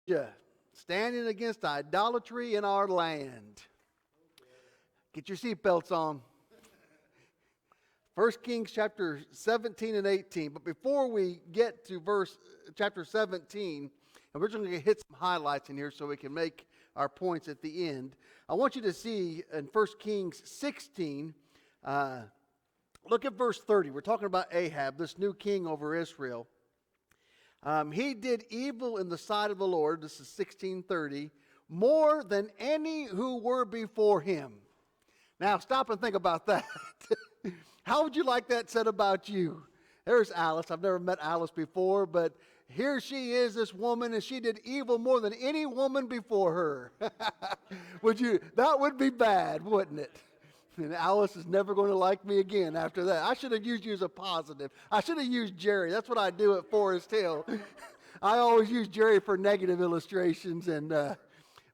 Yeah, standing against idolatry in our land. Get your seatbelts on. 1 Kings chapter 17 and 18. But before we get to chapter 17, and we're just going to hit some highlights in here so we can make our points at the end. I want you to see in 1 Kings 16, look at verse 30. We're talking about Ahab, this new king over Israel. He did evil in the sight of the Lord, this is 16:30, more than any who were before him. Now stop and think about that. How would you like that said about you? There's Alice. I've never met Alice before, but here she is, this woman, and she did evil more than any woman before her. That would be bad, wouldn't it? And Alice is never going to like me again after that. I should have used you as a positive. I should have used Jerry. That's what I do at Forest Hill. I always use Jerry for negative illustrations,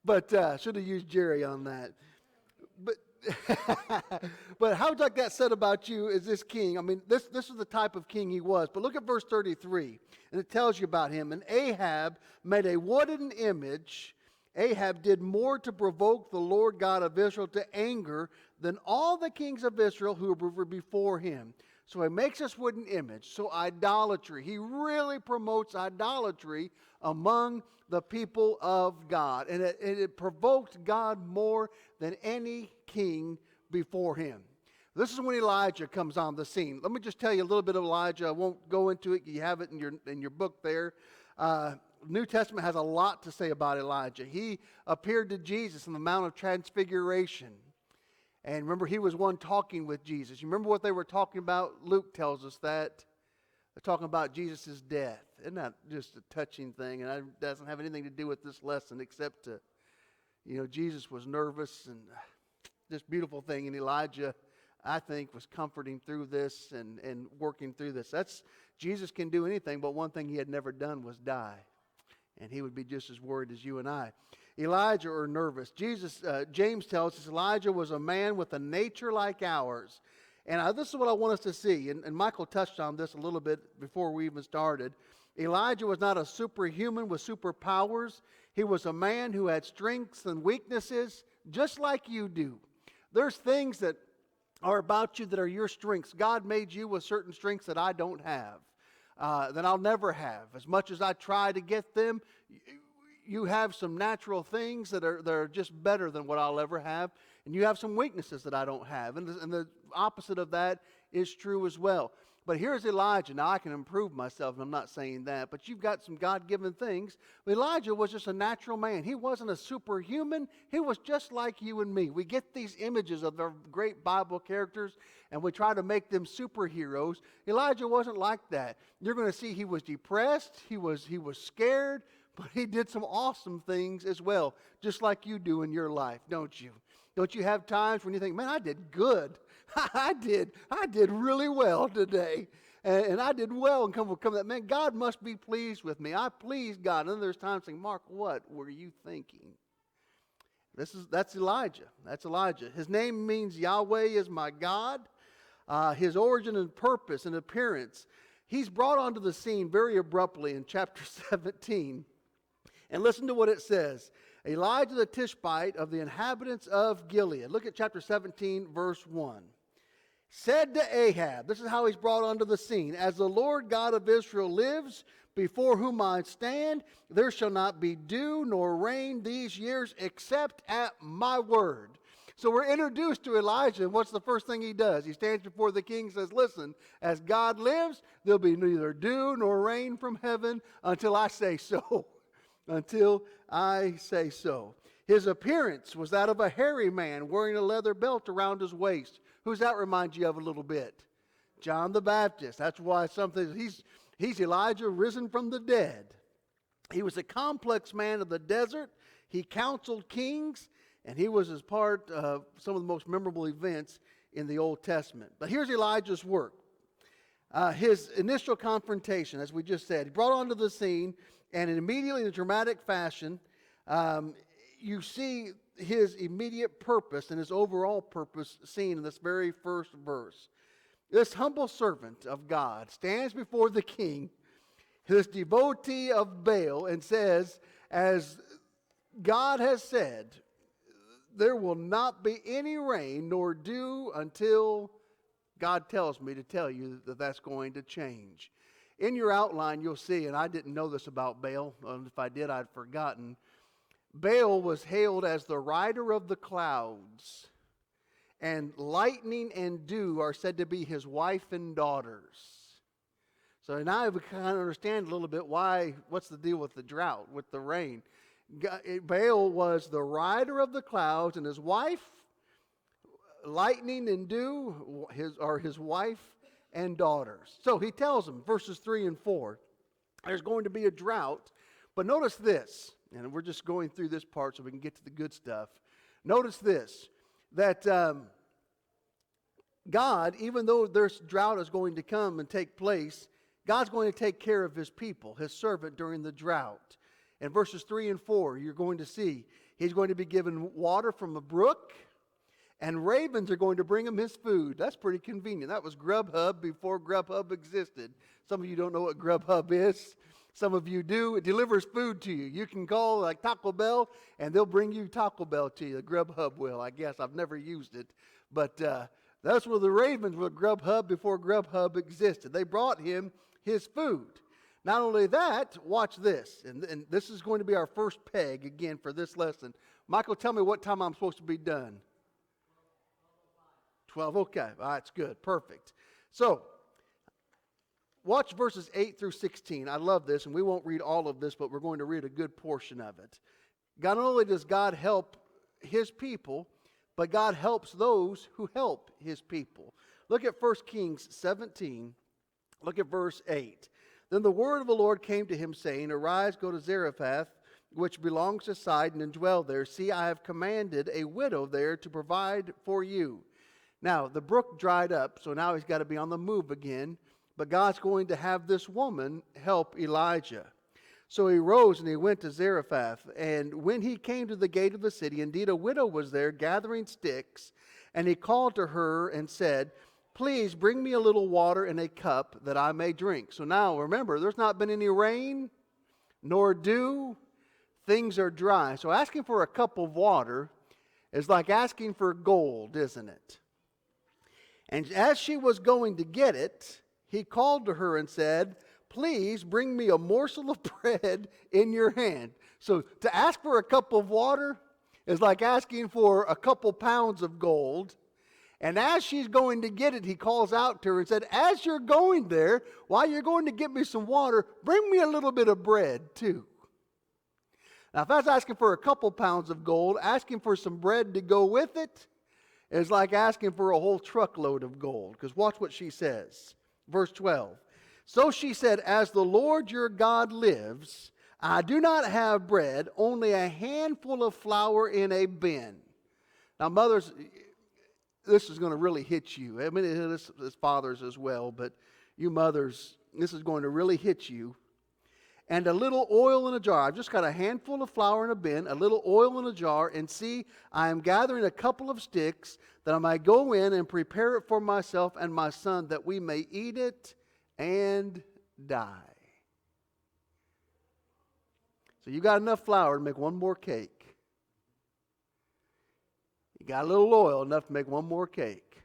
but should have used Jerry on that. But how would you like that said about you as this king? I mean, this is the type of king he was. But look at verse 33, and it tells you about him. And Ahab made a wooden image. Ahab did more to provoke the Lord God of Israel to anger than all the kings of Israel who were before him. So he makes this wooden image. So idolatry. He really promotes idolatry among the people of God. And it provoked God more than any king before him. This is when Elijah comes on the scene. Let me just tell you a little bit of Elijah. I won't go into it. You have it in your book there. New Testament has a lot to say about Elijah. He appeared to Jesus on the Mount of Transfiguration. And remember, he was one talking with Jesus. You remember what they were talking about? Luke tells us that. They're talking about Jesus' death. Isn't that just a touching thing? And it doesn't have anything to do with this lesson except Jesus was nervous, and this beautiful thing. And Elijah, I think, was comforting through this and working through this. Jesus can do anything, but one thing he had never done was die. And he would be just as worried as you and I. Elijah are nervous. James tells us Elijah was a man with a nature like ours. And this is what I want us to see. And Michael touched on this a little bit before we even started. Elijah was not a superhuman with superpowers. He was a man who had strengths and weaknesses just like you do. There's things that are about you that are your strengths. God made you with certain strengths that I don't have, that I'll never have. As much as I try to get them, you have some natural things that are just better than what I'll ever have, and you have some weaknesses that I don't have. And the opposite of that is true as well. But here's Elijah. Now, I can improve myself, and I'm not saying that, but you've got some God-given things. But Elijah was just a natural man. He wasn't a superhuman. He was just like you and me. We get these images of the great Bible characters, and we try to make them superheroes. Elijah wasn't like that. You're going to see he was depressed. He was scared. But he did some awesome things as well, just like you do in your life, don't you? Don't you have times when you think, man, I did good. I did really well today. And I did well and come that, man, God must be pleased with me. I pleased God. And then there's times saying, Mark, what were you thinking? That's Elijah. That's Elijah. His name means Yahweh is my God. His origin and purpose and appearance. He's brought onto the scene very abruptly in chapter 17. And listen to what it says. Elijah the Tishbite of the inhabitants of Gilead. Look at chapter 17, verse 1. Said to Ahab, this is how he's brought onto the scene, as the Lord God of Israel lives, before whom I stand, there shall not be dew nor rain these years except at my word. So we're introduced to Elijah, and what's the first thing he does? He stands before the king and says, listen, as God lives, there'll be neither dew nor rain from heaven until I say so. Until I say so. His appearance was that of a hairy man wearing a leather belt around his waist. Who's that remind you of a little bit? John the Baptist. That's why he's Elijah risen from the dead. He was a complex man of the desert. He counseled kings, and he was as part of some of the most memorable events in the Old Testament. But here's Elijah's work. His initial confrontation, as we just said, he brought onto the scene, and immediately in a dramatic fashion, you see his immediate purpose and his overall purpose seen in this very first verse. This humble servant of God stands before the king, this devotee of Baal, and says, as God has said, there will not be any rain nor dew until God tells me to tell you that that's going to change. In your outline, you'll see, and I didn't know this about Baal, and if I did, I'd forgotten. Baal was hailed as the rider of the clouds, and lightning and dew are said to be his wife and daughters. So now we kind of understand a little bit what's the deal with the drought, with the rain. Baal was the rider of the clouds, and his wife, lightning and dew, his wife and daughters. So he tells them, verses 3 and 4, there's going to be a drought. But notice this, and we're just going through this part so we can get to the good stuff. Notice this, that God, even though this drought is going to come and take place, God's going to take care of his people, his servant, during the drought. In verses 3 and 4, you're going to see he's going to be given water from a brook, and ravens are going to bring him his food. That's pretty convenient. That was Grubhub before Grubhub existed. Some of you don't know what Grubhub is. Some of you do. It delivers food to you. You can call like Taco Bell, and they'll bring you Taco Bell to you. Grubhub will, I guess. I've never used it. But that's where the ravens were, Grubhub, before Grubhub existed. They brought him his food. Not only that, watch this. And this is going to be our first peg again for this lesson. Michael, tell me what time I'm supposed to be done. 12, okay. All right, it's good. Perfect. So, watch verses 8 through 16. I love this, and we won't read all of this, but we're going to read a good portion of it. Not only does God help his people, but God helps those who help his people. Look at 1 Kings 17. Look at verse 8. Then the word of the Lord came to him, saying, Arise, go to Zarephath, which belongs to Sidon, and dwell there. See, I have commanded a widow there to provide for you. Now, the brook dried up, so now he's got to be on the move again. But God's going to have this woman help Elijah. So he rose and he went to Zarephath. And when he came to the gate of the city, indeed a widow was there gathering sticks. And he called to her and said, Please bring me a little water in a cup that I may drink. So now remember, there's not been any rain nor dew. Things are dry. So asking for a cup of water is like asking for gold, isn't it? And as she was going to get it, he called to her and said, Please bring me a morsel of bread in your hand. So to ask for a cup of water is like asking for a couple pounds of gold. And as she's going to get it, he calls out to her and said, As you're going there, while you're going to get me some water, bring me a little bit of bread too. Now, if I was asking for a couple pounds of gold, asking for some bread to go with it is like asking for a whole truckload of gold. Because watch what she says. Verse 12. So she said, As the Lord your God lives, I do not have bread, only a handful of flour in a bin. Now, mothers, this is going to really hit you. I mean, it is fathers as well, but you mothers, this is going to really hit you. And a little oil in a jar. I've just got a handful of flour in a bin, a little oil in a jar, and see, I am gathering a couple of sticks that I might go in and prepare it for myself and my son, that we may eat it and die. So you got enough flour to make one more cake. You got a little oil, enough to make one more cake.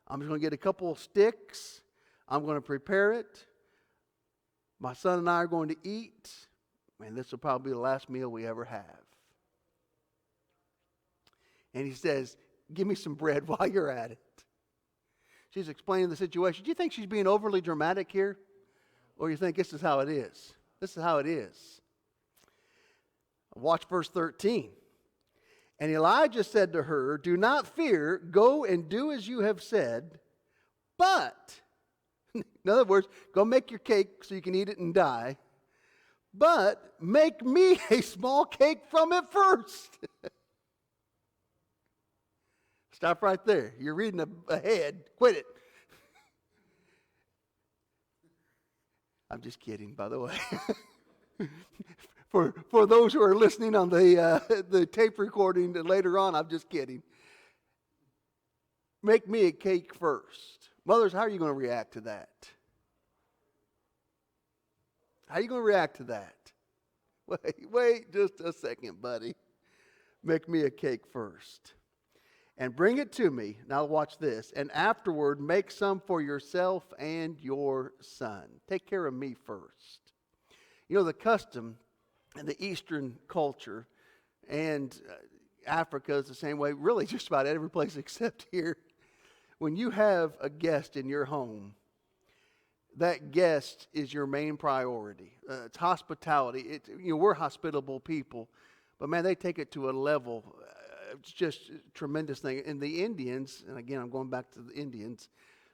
I'm just going to get a couple of sticks. I'm going to prepare it. My son and I are going to eat, and this will probably be the last meal we ever have. And he says, Give me some bread while you're at it. She's explaining the situation. Do you think she's being overly dramatic here? Or you think this is how it is? This is how it is. Watch verse 13. And Elijah said to her, Do not fear, go and do as you have said, but... In other words, go make your cake so you can eat it and die. But make me a small cake from it first. Stop right there. You're reading ahead. Quit it. I'm just kidding, by the way. For those who are listening on the tape recording later on, I'm just kidding. Make me a cake first. Mothers, how are you going to react to that? How are you going to react to that? Wait just a second, buddy. Make me a cake first. And bring it to me. Now watch this. And afterward, make some for yourself and your son. Take care of me first. You know, the custom in the Eastern culture, and Africa is the same way, really just about every place except here. When you have a guest in your home, that guest is your main priority. It's hospitality. We're hospitable people, but man, they take it to a level. It's just a tremendous thing. And the Indians, and again, I'm going back to the Indians,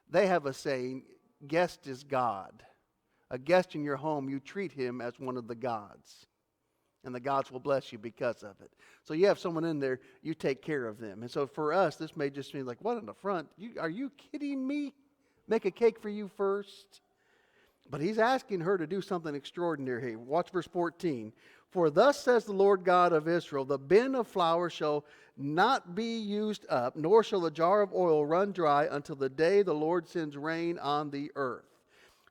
they have a saying, guest is God. A guest in your home, you treat him as one of the gods. And the gods will bless you because of it. So you have someone in there, you take care of them. And so for us, this may just mean like, what in the front? Are you kidding me? Make a cake for you first? But he's asking her to do something extraordinary here. Watch verse 14. For thus says the Lord God of Israel, the bin of flour shall not be used up, nor shall the jar of oil run dry until the day the Lord sends rain on the earth.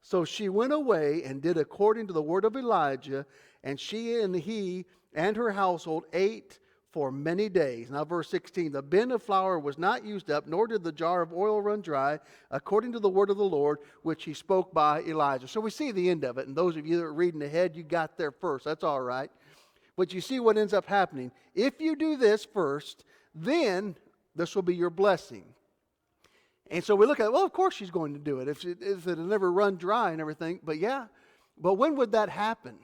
So she went away and did according to the word of Elijah, and she and he and her household ate for many days. Now verse 16, the bin of flour was not used up, nor did the jar of oil run dry, according to the word of the Lord, which he spoke by Elijah. So we see the end of it, and those of you that are reading ahead, you got there first. That's all right. But you see what ends up happening. If you do this first, then this will be your blessing. And so we look at, well, of course she's going to do it if it'll never run dry and everything. But yeah, but when would that happen?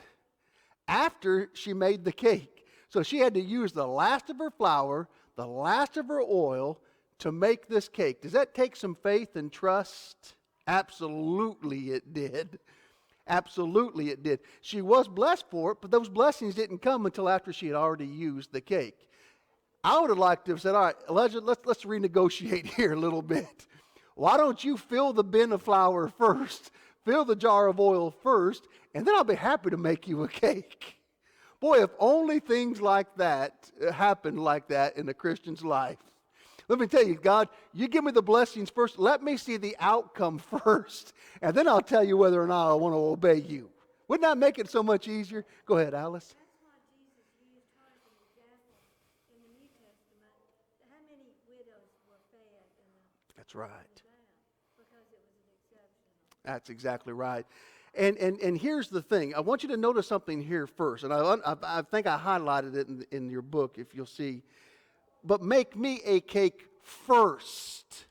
After she made the cake. So she had to use the last of her flour, the last of her oil to make this cake. Does that take some faith and trust? Absolutely it did. Absolutely it did. She was blessed for it, but those blessings didn't come until after she had already used the cake. I would have liked to have said, all right, Elijah, let's renegotiate here a little bit. Why don't you fill the bin of flour first, fill the jar of oil first, and then I'll be happy to make you a cake. Boy, if only things like that happen like that in a Christian's life. Let me tell you, God, you give me the blessings first. Let me see the outcome first, and then I'll tell you whether or not I want to obey you. Wouldn't that make it so much easier? Go ahead, Alice. That's why Jesus used her as an example in the New Testament. How many widows were fed in the That's right. because it was an exception. That's exactly right. And here's the thing. I want you to notice something here first. And I think I highlighted it in your book, if you'll see. But make me a cake first.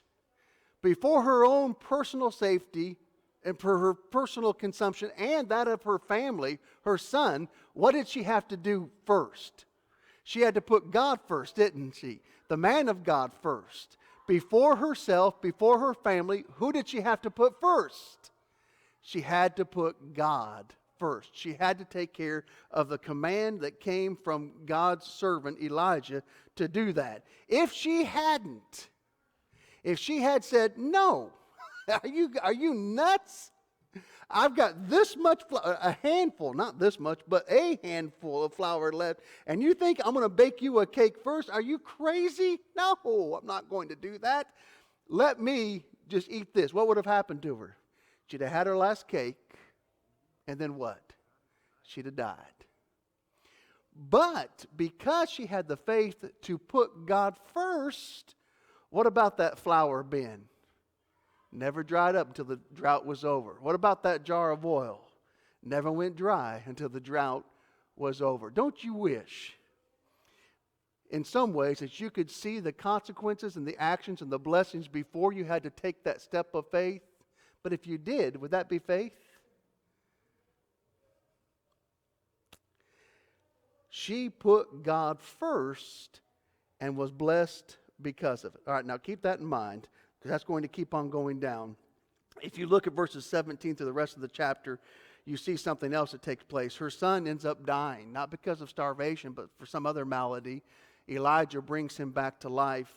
Before her own personal safety and for her personal consumption and that of her family, her son, what did she have to do first? She had to put God first, didn't she? The man of God first. Before herself, before her family, who did she have to put first? She had to put God first. She had to take care of the command that came from God's servant Elijah to do that. If she hadn't, if she had said, no, are you nuts? I've got this much flour, a handful, not this much, but a handful of flour left, and you think I'm going to bake you a cake first? Are you crazy? No, I'm not going to do that. Let me just eat this. What would have happened to her? She'd have had her last cake, and then what? She'd have died. But because she had the faith to put God first, what about that flour bin? Never dried up until the drought was over. What about that jar of oil? Never went dry until the drought was over. Don't you wish, in some ways, that you could see the consequences and the actions and the blessings before you had to take that step of faith? But if you did, would that be faith? She put God first and was blessed because of it. All right, now keep that in mind, because that's going to keep on going down. If you look at verses 17 through the rest of the chapter, you see something else that takes place. Her son ends up dying, not because of starvation, but for some other malady. Elijah brings him back to life.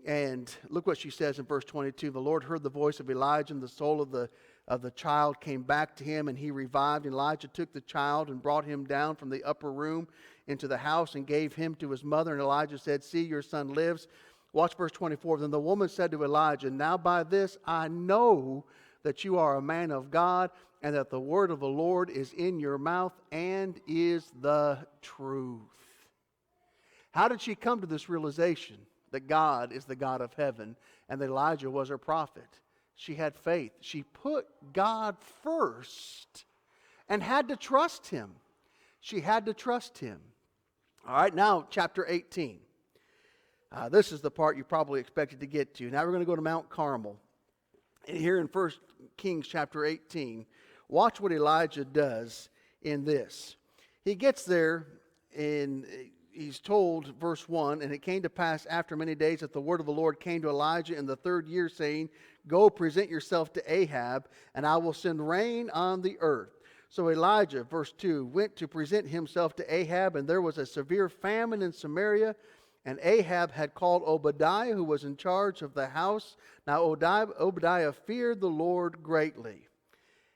And look what she says in verse 22. The Lord heard the voice of Elijah, and the soul of the child came back to him, and he revived. Elijah took the child and brought him down from the upper room into the house and gave him to his mother. And Elijah said, see, your son lives. Watch verse 24. Then the woman said to Elijah, now by this I know that you are a man of God, and that the word of the Lord is in your mouth and is the truth. How did she come to this realization that God is the God of heaven and that Elijah was her prophet? She had faith. She put God first and had to trust Him. She had to trust Him. All right, now chapter 18. This is the part you probably expected to get to. Now we're going to go to Mount Carmel. And here in 1 Kings chapter 18, watch what Elijah does in this. He gets there and he's told, verse 1, and it came to pass after many days that the word of the Lord came to Elijah in the 3rd year, saying, Go present yourself to Ahab, and I will send rain on the earth. So Elijah, verse 2, went to present himself to Ahab, and there was a severe famine in Samaria. And Ahab had called Obadiah, who was in charge of the house. Now Obadiah feared the Lord greatly.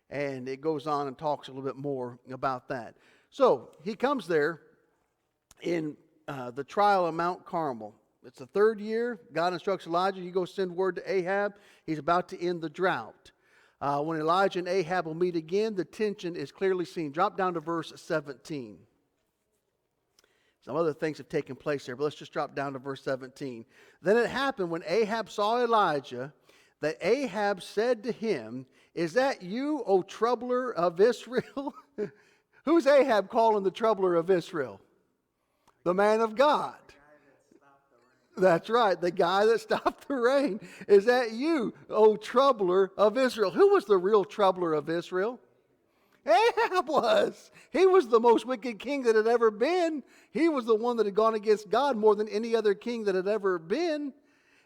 And it goes on and talks a little bit more about that. So he comes there in the trial of Mount Carmel. It's the 3rd year. God instructs Elijah, you go send word to Ahab. He's about to end the drought. When Elijah and Ahab will meet again, the tension is clearly seen. Drop down to verse 17. Some other things have taken place here, but let's just drop down to verse 17. Then it happened when Ahab saw Elijah that Ahab said to him, Is that you, O troubler of Israel? Who's Ahab calling the troubler of Israel? The man of God. That's right, the guy that stopped the rain. Is that you, O troubler of Israel? Who was the real troubler of Israel? Ahab was. He was the most wicked king that had ever been. He was the one that had gone against God more than any other king that had ever been.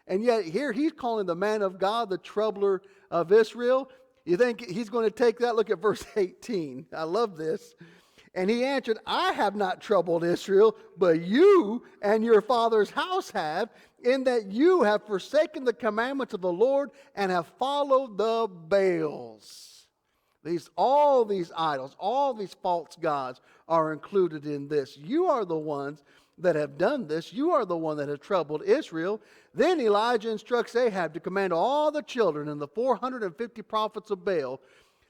And yet here he's calling the man of God the troubler of Israel. You think he's going to take that? Look at verse 18. I love this. And he answered, I have not troubled Israel, but you and your father's house have, in that you have forsaken the commandments of the Lord and have followed the Baals. All these idols, all these false gods are included in this. You are the ones that have done this. You are the one that have troubled Israel. Then Elijah instructs Ahab to command all the children and the 450 prophets of Baal,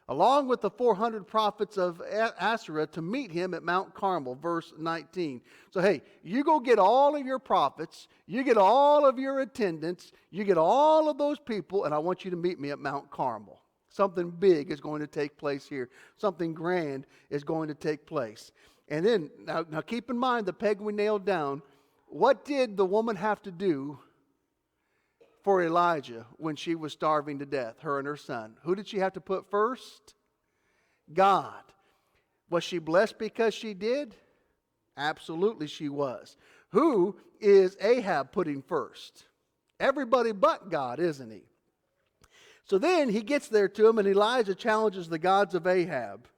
along with the 400 prophets of Asherah, to meet him at Mount Carmel, verse 19. So hey, you go get all of your prophets, you get all of your attendants, you get all of those people, and I want you to meet me at Mount Carmel. Something big is going to take place here. Something grand is going to take place. And then, now keep in mind the peg we nailed down. What did the woman have to do for Elijah when she was starving to death, her and her son? Who did she have to put first? God. Was she blessed because she did? Absolutely she was. Who is Ahab putting first? Everybody but God, isn't he? So then he gets there to him, and Elijah challenges the gods of Ahab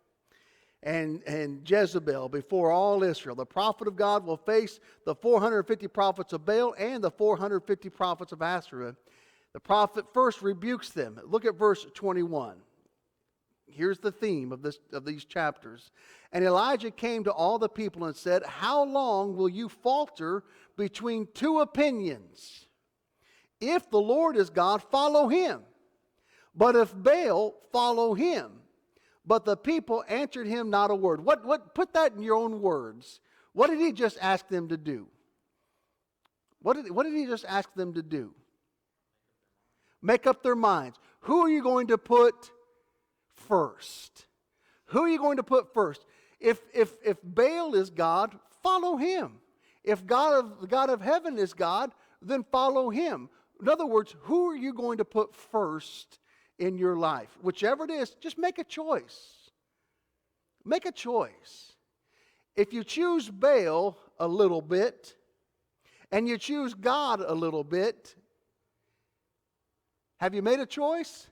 and Jezebel before all Israel. The prophet of God will face the 450 prophets of Baal and the 450 prophets of Asherah. The prophet first rebukes them. Look at verse 21. Here's the theme of these chapters. And Elijah came to all the people and said, How long will you falter between two opinions? If the Lord is God, follow him. But if Baal, follow him. But the people answered him not a word. Put that in your own words. What did he just ask them to do? What did he just ask them to do? Make up their minds. Who are you going to put first? Who are you going to put first? If Baal is God, follow him. If the God of heaven is God, then follow him. In other words, who are you going to put first in your life? Whichever it is, just make a choice. Make a choice. If you choose Baal a little bit and you choose God a little bit, have you made a choice?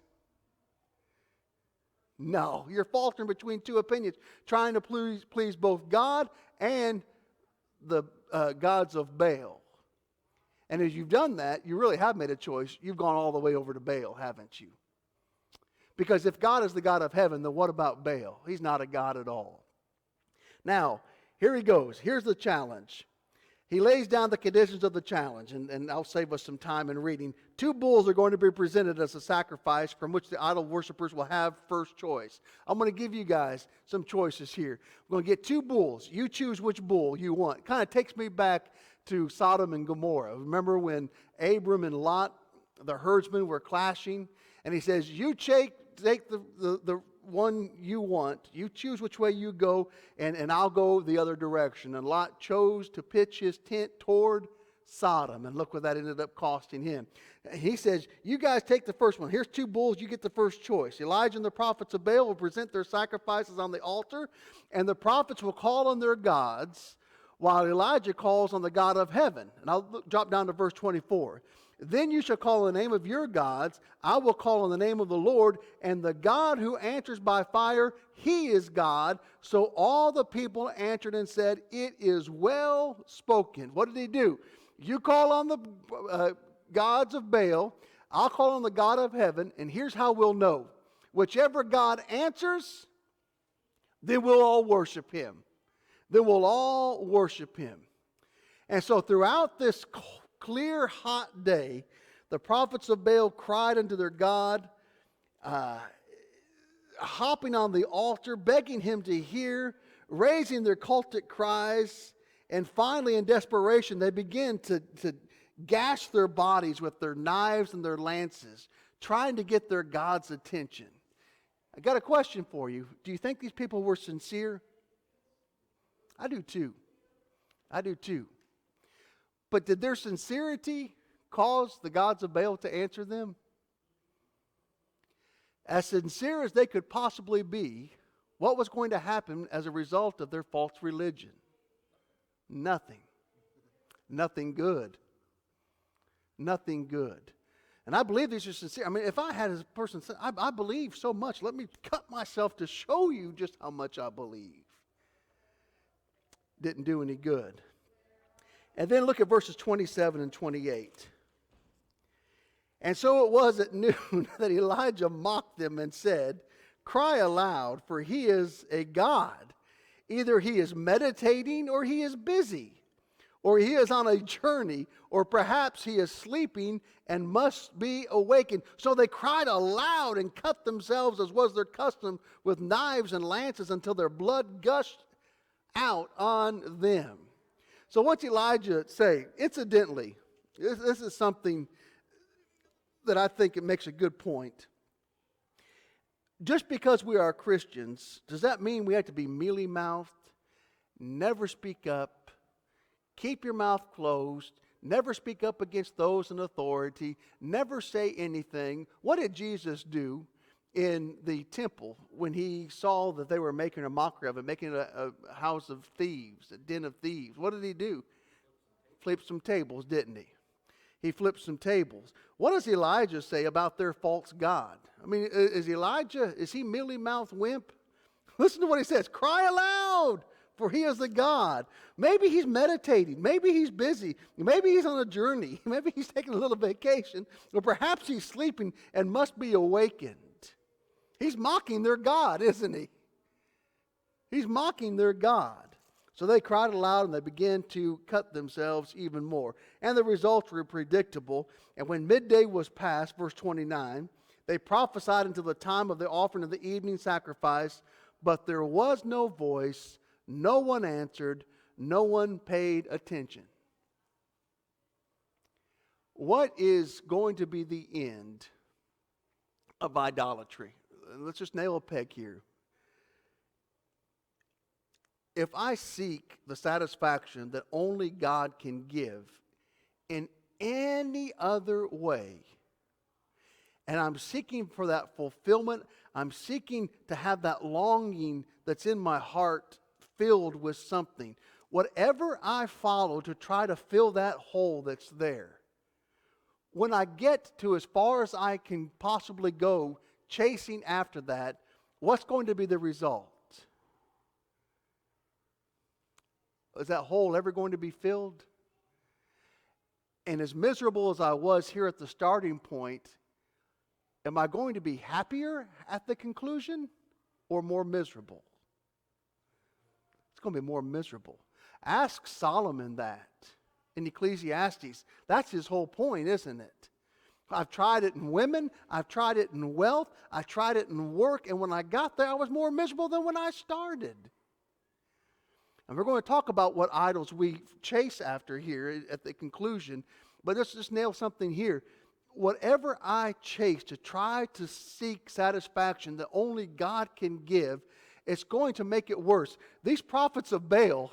No, you're faltering between two opinions, trying to please both God and the gods of Baal. And as you've done that, you really have made a choice. You've gone all the way over to Baal, haven't you? Because if God is the God of heaven, then what about Baal? He's not a God at all. Now, here he goes. Here's the challenge. he lays down the conditions of the challenge, and I'll save us some time in reading. 2 bulls are going to be presented as a sacrifice from which the idol worshipers will have first choice. I'm going to give you guys some choices here. We're going to get 2 bulls. You choose which bull you want. Kind of takes me back to Sodom and Gomorrah. Remember when Abram and Lot, the herdsmen, were clashing? And he says, you take the one you want. You choose which way you go, and I'll go the other direction. And Lot chose to pitch his tent toward Sodom. And look what that ended up costing him. He says, you guys take the first one. Here's 2 bulls. You get the first choice. Elijah and the prophets of Baal will present their sacrifices on the altar, and the prophets will call on their gods, while Elijah calls on the God of heaven. And I'll drop down to verse 24. Then you shall call on the name of your gods. I will call on the name of the Lord, and the God who answers by fire, he is God. So all the people answered and said, it is well spoken. What did he do? You call on the gods of Baal. I'll call on the God of heaven, and here's how we'll know. Whichever God answers, then we'll all worship him. Then we'll all worship him. And so throughout this clear, hot day, the prophets of Baal cried unto their God, hopping on the altar, begging him to hear, raising their cultic cries, and finally, in desperation, they begin to gash their bodies with their knives and their lances, trying to get their God's attention. I got a question for you. Do you think these people were sincere? I do too. I do too. But did their sincerity cause the gods of Baal to answer them? As sincere as they could possibly be, what was going to happen as a result of their false religion? Nothing. Nothing good. Nothing good. And I believe these are sincere. I mean, if I had a person say, I believe so much, let me cut myself to show you just how much I believe. Didn't do any good. And then look at verses 27 and 28. And so it was at noon that Elijah mocked them and said, cry aloud, for he is a god. Either he is meditating or he is busy, or he is on a journey, or perhaps he is sleeping and must be awakened. So they cried aloud and cut themselves, as was their custom, with knives and lances until their blood gushed out on them. So what's Elijah say? Incidentally, this is something that I think it makes a good point. Just because we are Christians, does that mean we have to be mealy-mouthed, never speak up, keep your mouth closed, never speak up against those in authority, never say anything? What did Jesus do in the temple when he saw that they were making a mockery of it, making a house of thieves, a den of thieves? What did he do? Flipped some tables, didn't he? He flipped some tables. What does Elijah say about their false god? I mean, is he mealy-mouthed wimp? Listen to what he says. Cry aloud, for he is the God. Maybe he's meditating. Maybe he's busy. Maybe he's on a journey. Maybe he's taking a little vacation. Or perhaps he's sleeping and must be awakened. He's mocking their God, isn't he? He's mocking their God. So they cried aloud and they began to cut themselves even more. And the results were predictable. And when midday was past, verse 29, they prophesied until the time of the offering of the evening sacrifice, but there was no voice, no one answered, no one paid attention. What is going to be the end of idolatry? Let's just nail a peg here. If I seek the satisfaction that only God can give in any other way, and I'm seeking for that fulfillment, I'm seeking to have that longing that's in my heart filled with something, whatever I follow to try to fill that hole that's there, when I get to as far as I can possibly go chasing after that, what's going to be the result? Is that hole ever going to be filled? And as miserable as I was here at the starting point, am I going to be happier at the conclusion or more miserable? It's going to be more miserable. Ask Solomon that. in Ecclesiastes. That's his whole point, isn't it? I've tried it in women. I've tried it in wealth. I tried it in work. And when I got there, I was more miserable than when I started. And we're going to talk about what idols we chase after here at the conclusion. But let's just nail something here. Whatever I chase to try to seek satisfaction that only God can give, it's going to make it worse. These prophets of Baal,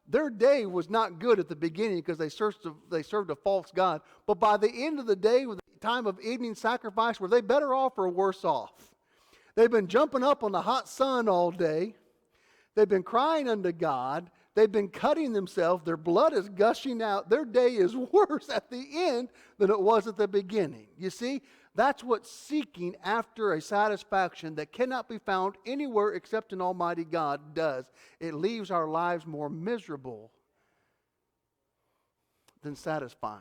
their day was not good at the beginning because they served a false god. But by the end of the day, with the time of evening sacrifice, were they better off or worse off? They've been jumping up on the hot sun all day. They've been crying unto God. They've been cutting themselves. Their blood is gushing out. Their day is worse at the end than it was at the beginning. You see, that's what seeking after a satisfaction that cannot be found anywhere except in Almighty God does. It leaves our lives more miserable than satisfying.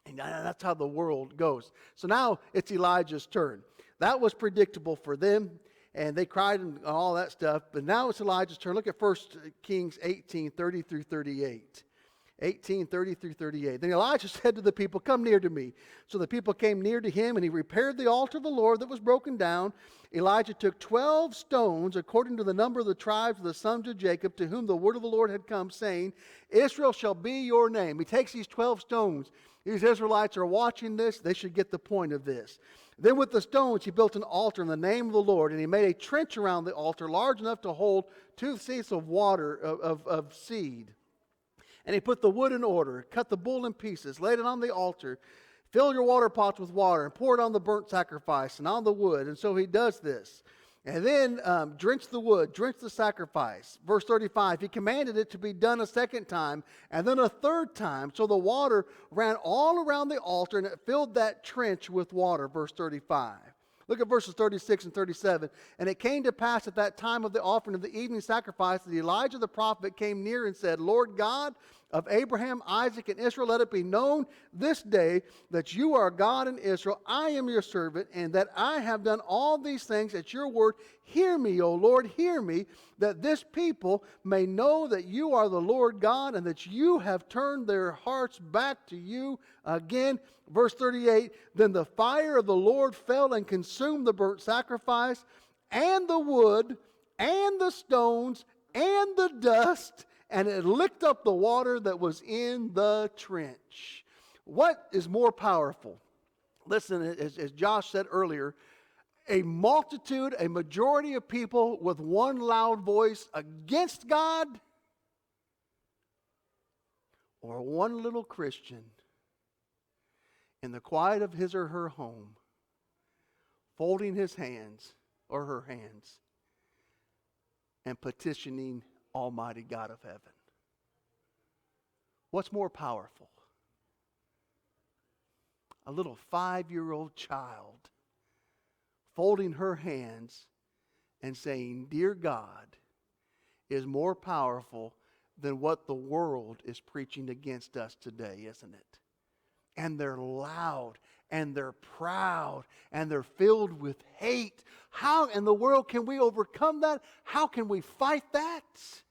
And that's how the world goes. So now it's Elijah's turn. That was predictable for them. And they cried and all that stuff. But now it's Elijah's turn. Look at 1 Kings 18, 30 through 38. 18, 30 through 38. Then Elijah said to the people, "Come near to me." So the people came near to him, and he repaired the altar of the Lord that was broken down. Elijah took 12 stones, according to the number of the tribes of the sons of Jacob, to whom the word of the Lord had come, saying, "Israel shall be your name." He takes these 12 stones. These Israelites are watching this. They should get the point of this. Then with the stones he built an altar in the name of the Lord, and he made a trench around the altar large enough to hold 2 seahs of water of seed. And he put the wood in order, cut the bull in pieces, laid it on the altar, fill your water pots with water, and pour it on the burnt sacrifice and on the wood. And so he does this. And then drench the wood, drench the sacrifice. Verse 35, he commanded it to be done a second time, and then a third time. So the water ran all around the altar, and it filled that trench with water. Verse 35. Look at verses 36 and 37. And it came to pass at that time of the offering of the evening sacrifice that Elijah the prophet came near and said, "Lord God of Abraham, Isaac, and Israel, let it be known this day that you are God in Israel. I am your servant, and that I have done all these things at your word. Hear me, O Lord, hear me, that this people may know that you are the Lord God, and that you have turned their hearts back to you again." Verse 38, then the fire of the Lord fell and consumed the burnt sacrifice, and the wood, and the stones, and the dust, and it licked up the water that was in the trench. What is more powerful? Listen, as Josh said earlier, a multitude, a majority of people with one loud voice against God, or one little Christian in the quiet of his or her home, folding his hands or her hands and petitioning Almighty God of heaven. What's more powerful? A little 5-year-old child folding her hands and saying, "Dear God," is more powerful than what the world is preaching against us today, isn't it? And they're loud, and they're proud, and they're filled with hate. How in the world can we overcome that? How can we fight that?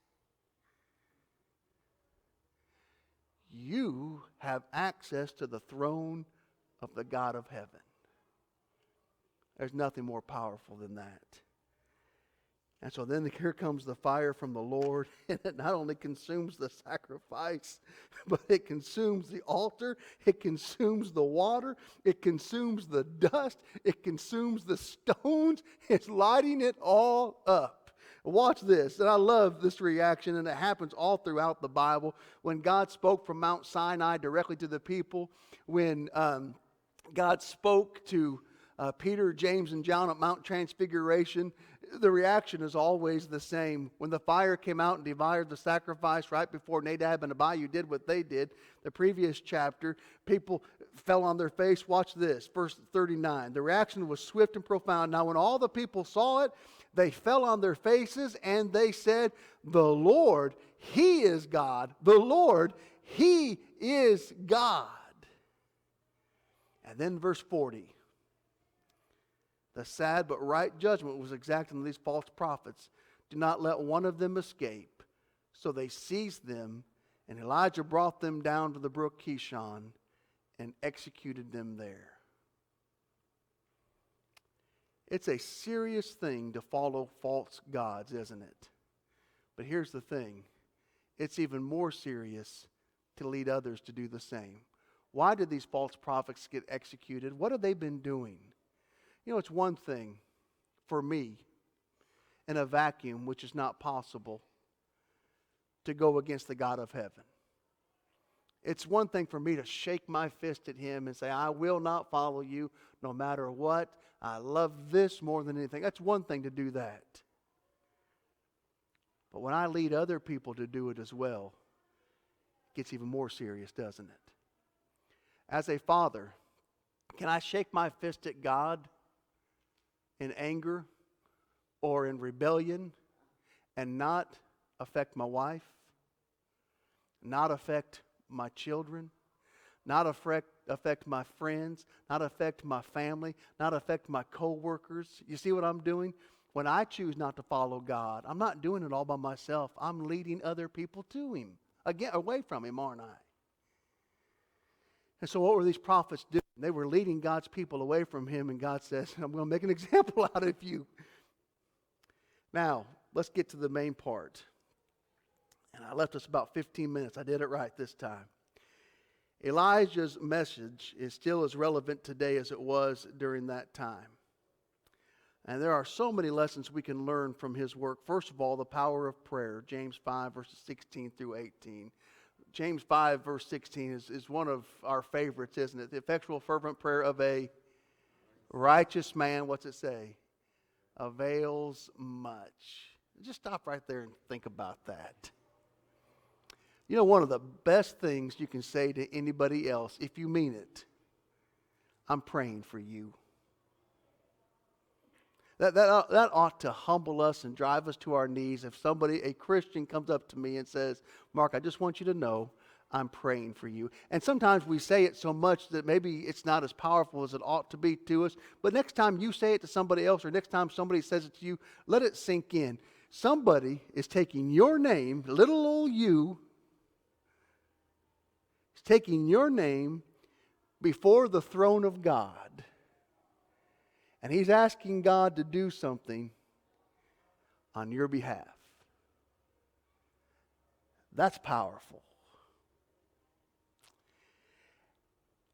You have access to the throne of the God of heaven. There's nothing more powerful than that. And so then here comes the fire from the Lord, and it not only consumes the sacrifice, but it consumes the altar, it consumes the water, it consumes the dust, it consumes the stones. It's lighting it all up. Watch this, and I love this reaction, and it happens all throughout the Bible. When God spoke from Mount Sinai directly to the people, when God spoke to Peter, James, and John at Mount Transfiguration, the reaction is always the same. When the fire came out and devoured the sacrifice right before Nadab and Abihu did what they did, the previous chapter, people fell on their face. Watch this, verse 39. The reaction was swift and profound. Now when all the people saw it, they fell on their faces and they said, "The Lord, He is God. The Lord, He is God." And then verse 40. The sad but right judgment was exacted on these false prophets. Do not let one of them escape. So they seized them And Elijah brought them down to the brook Kishon and executed them there. It's a serious thing to follow false gods, isn't it? But here's the thing. It's even more serious to lead others to do the same. Why did these false prophets get executed? What have they been doing? You know, it's one thing for me in a vacuum, which is not possible, to go against the God of heaven. It's one thing for me to shake my fist at him and say, I will not follow you no matter what. I love this more than anything. That's one thing to do that. But when I lead other people to do it as well, it gets even more serious, doesn't it? As a father, can I shake my fist at God in anger or in rebellion and not affect my wife, not affect my children, not affect my friends, not affect my family, not affect my co-workers? You see what I'm doing? When I choose not to follow God, I'm not doing it all by myself. I'm leading other people to Him, again, away from Him, aren't I? And so what were these prophets doing? They were leading God's people away from Him, and God says, I'm going to make an example out of you. Now, let's get to the main part. And I left us about 15 minutes. I did it right this time. Elijah's message is still as relevant today as it was during that time. And there are so many lessons we can learn from his work. First of all, the power of prayer. James 5, verses 16 through 18. James 5, verse 16 is one of our favorites, isn't it? The effectual, fervent prayer of a righteous man, what's it say? Avails much. Just stop right there and think about that. You know, one of the best things you can say to anybody else, if you mean it, I'm praying for you. That ought to humble us and drive us to our knees if somebody, a Christian, comes up to me and says, Mark, I just want you to know I'm praying for you. And sometimes we say it so much that maybe it's not as powerful as it ought to be to us. But next time you say it to somebody else, or next time somebody says it to you, let it sink in. Somebody is taking your name, little old you, is taking your name before the throne of God. And he's asking God to do something on your behalf. That's powerful.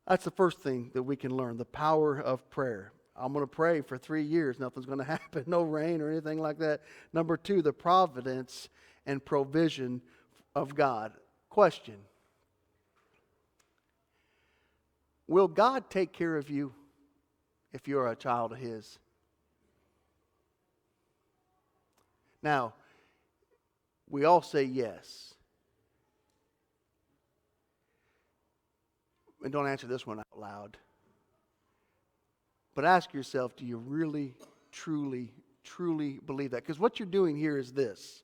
That's the first thing that we can learn, the power of prayer. I'm going to pray for 3 years. Nothing's going to happen. No rain or anything like that. Number 2, the providence and provision of God. Question. Will God take care of you if you're a child of His? Now, we all say yes. And don't answer this one out loud. But ask yourself, do you really, truly, truly believe that? Because what you're doing here is this.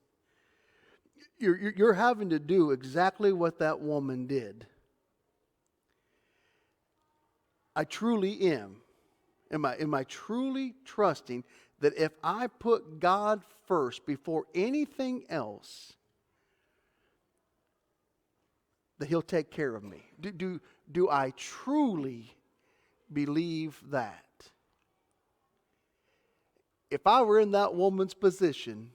You're having to do exactly what that woman did. I truly am. Am I truly trusting that if I put God first before anything else, that He'll take care of me? Do I truly believe that? If I were in that woman's position,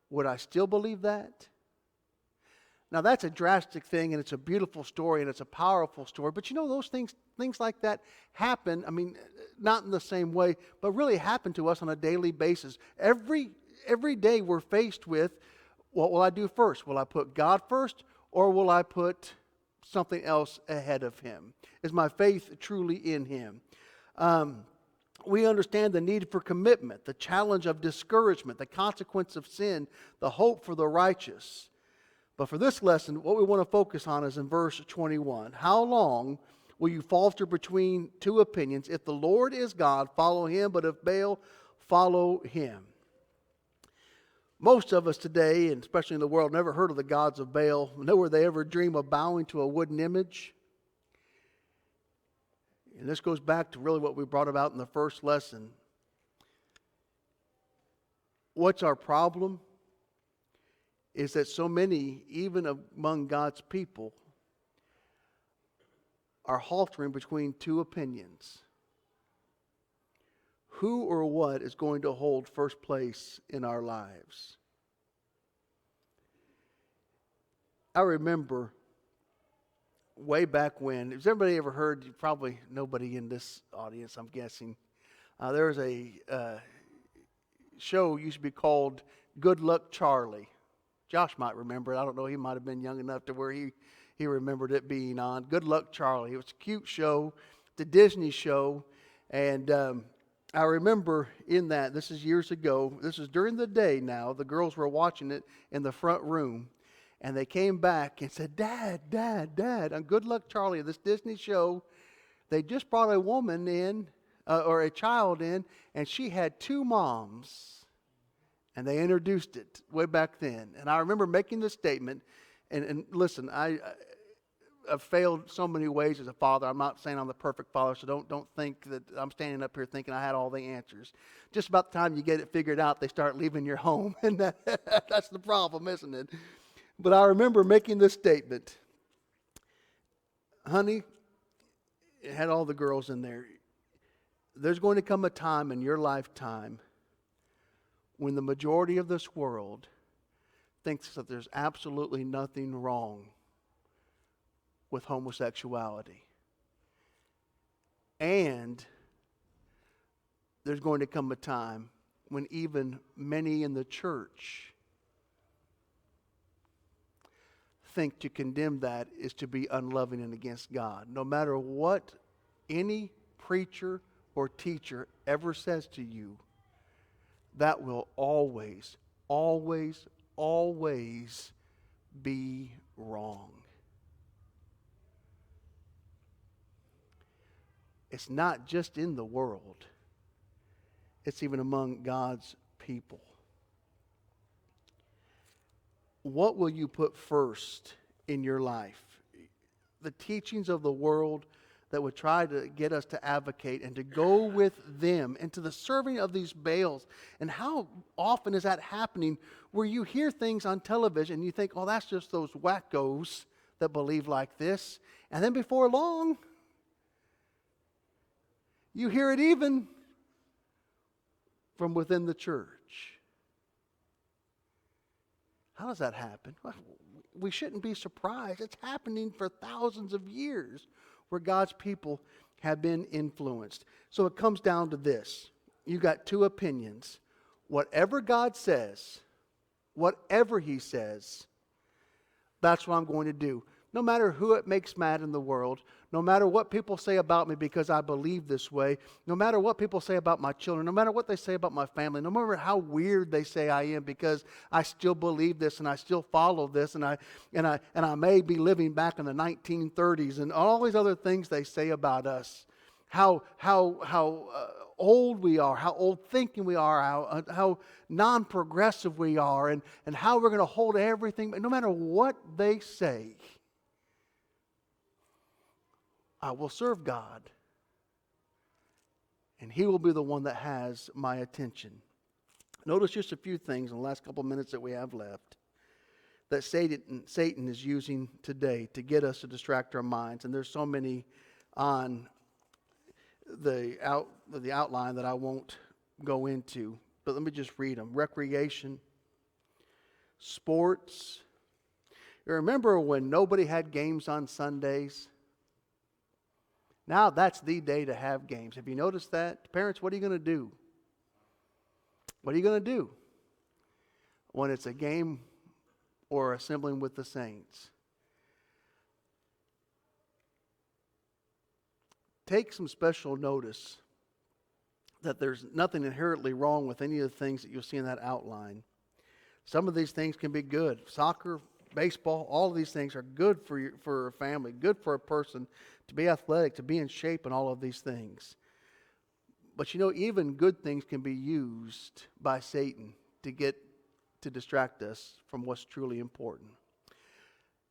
would I still believe that? Now that's a drastic thing, and it's a beautiful story, and it's a powerful story. But you know, those things like that happen, I mean, not in the same way, but really happen to us on a daily basis. Every day we're faced with, what will I do first? Will I put God first, or will I put something else ahead of Him? Is my faith truly in Him? We understand the need for commitment, the challenge of discouragement, the consequence of sin, the hope for the righteous. But for this lesson, what we want to focus on is in verse 21. How long will you falter between two opinions? If the Lord is God, follow Him, but if Baal, follow him. Most of us today, and especially in the world, never heard of the gods of Baal, nor they ever dream of bowing to a wooden image. And this goes back to really what we brought about in the first lesson. What's our problem? is that so many, even among God's people, are haltering between two opinions. Who or what is going to hold first place in our lives? I remember way back when, has everybody ever heard, probably nobody in this audience, I'm guessing, there was a show used to be called Good Luck Charlie. Josh might remember it. I don't know, he might have been young enough to where he remembered it being on. Good Luck Charlie. It was a cute show. It's a Disney show. And I remember in that, this is years ago, this is during the day now, the girls were watching it in the front room. And they came back and said, Dad, on Good Luck Charlie, this Disney show, they just brought a woman in, or a child in, and she had two moms. And they introduced it way back then. And I remember making this statement, and listen, I've failed so many ways as a father. I'm not saying I'm the perfect father, so don't think that I'm standing up here thinking I had all the answers. Just about the time you get it figured out, they start leaving your home. And that's the problem, isn't it? But I remember making this statement. Honey, it had all the girls in there. There's going to come a time in your lifetime when the majority of this world thinks that there's absolutely nothing wrong with homosexuality. And there's going to come a time when even many in the church think to condemn that is to be unloving and against God. No matter what any preacher or teacher ever says to you, that will always, always, always be wrong. It's not just in the world. It's even among God's people. What will you put first in your life? The teachings of the world that would try to get us to advocate and to go with them into the serving of these Baals. And how often is that happening where you hear things on television and you think, oh, that's just those wackos that believe like this. And then before long, you hear it even from within the church. How does that happen? Well, we shouldn't be surprised. It's happening for thousands of years where God's people have been influenced. So it comes down to this. You got two opinions. Whatever God says, whatever He says, that's what I'm going to do. No matter who it makes mad in the world, no matter what people say about me because I believe this way, no matter what people say about my children, no matter what they say about my family, no matter how weird they say I am because I still believe this and I still follow this and I may be living back in the 1930s and all these other things they say about us, how old we are, how old thinking we are, how non-progressive we are, and how we're going to hold everything. No matter what they say, I will serve God, and He will be the one that has my attention. Notice just a few things in the last couple of minutes that we have left that Satan is using today to get us to distract our minds. And there's so many on the outline that I won't go into, but let me just read them. Recreation, sports. You remember when nobody had games on Sundays? Now that's the day to have games. Have you noticed that? Parents, what are you going to do? What are you going to do when it's a game or assembling with the saints? Take some special notice that there's nothing inherently wrong with any of the things that you'll see in that outline. Some of these things can be good. Soccer, baseball, all of these things are good for a family, good for a person to be athletic, to be in shape, and all of these things. But you know, even good things can be used by Satan to distract us from what's truly important.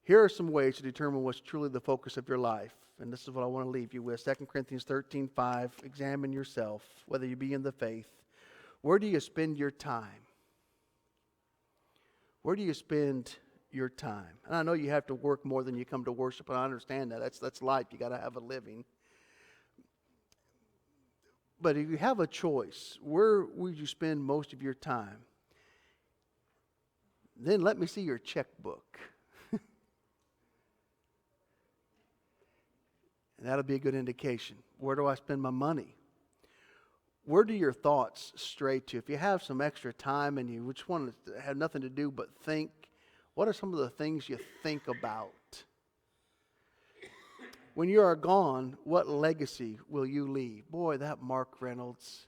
Here are some ways to determine what's truly the focus of your life. And this is what I want to leave you with. 2 Corinthians 13:5. Examine yourself, whether you be in the faith. Where do you spend your time? Where do you spend your time? And I know you have to work more than you come to worship, and I understand that. That's life. You got to have a living. But if you have a choice, where would you spend most of your time? Then let me see your checkbook. And that'll be a good indication. Where do I spend my money? Where do your thoughts stray to? If you have some extra time and you just want to have nothing to do but think, what are some of the things you think about? When you are gone, what legacy will you leave? Boy, that Mark Reynolds,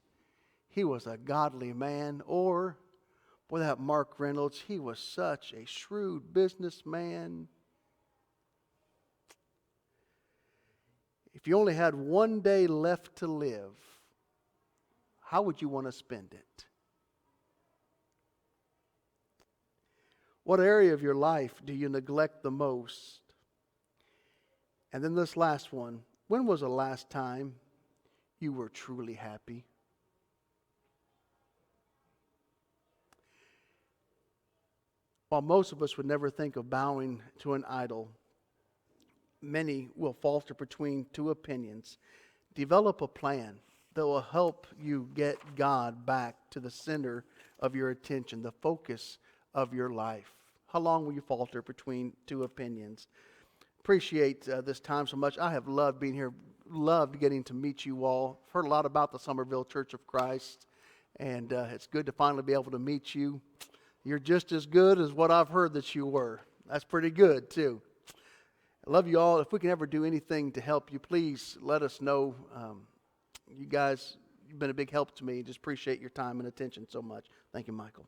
he was a godly man. Or, boy, that Mark Reynolds, he was such a shrewd businessman. If you only had one day left to live, how would you want to spend it? What area of your life do you neglect the most? And then this last one, when was the last time you were truly happy? While most of us would never think of bowing to an idol, many will falter between two opinions. Develop a plan that will help you get God back to the center of your attention, the focus of your life. How long will you falter between two opinions? Appreciate this time so much. I have loved being here, loved getting to meet you all. Heard a lot about the Somerville Church of Christ, and it's good to finally be able to meet you. You're just as good as what I've heard that you were. That's pretty good, too. I love you all. If we can ever do anything to help you, please let us know. You guys, you've been a big help to me. Just appreciate your time and attention so much. Thank you, Michael.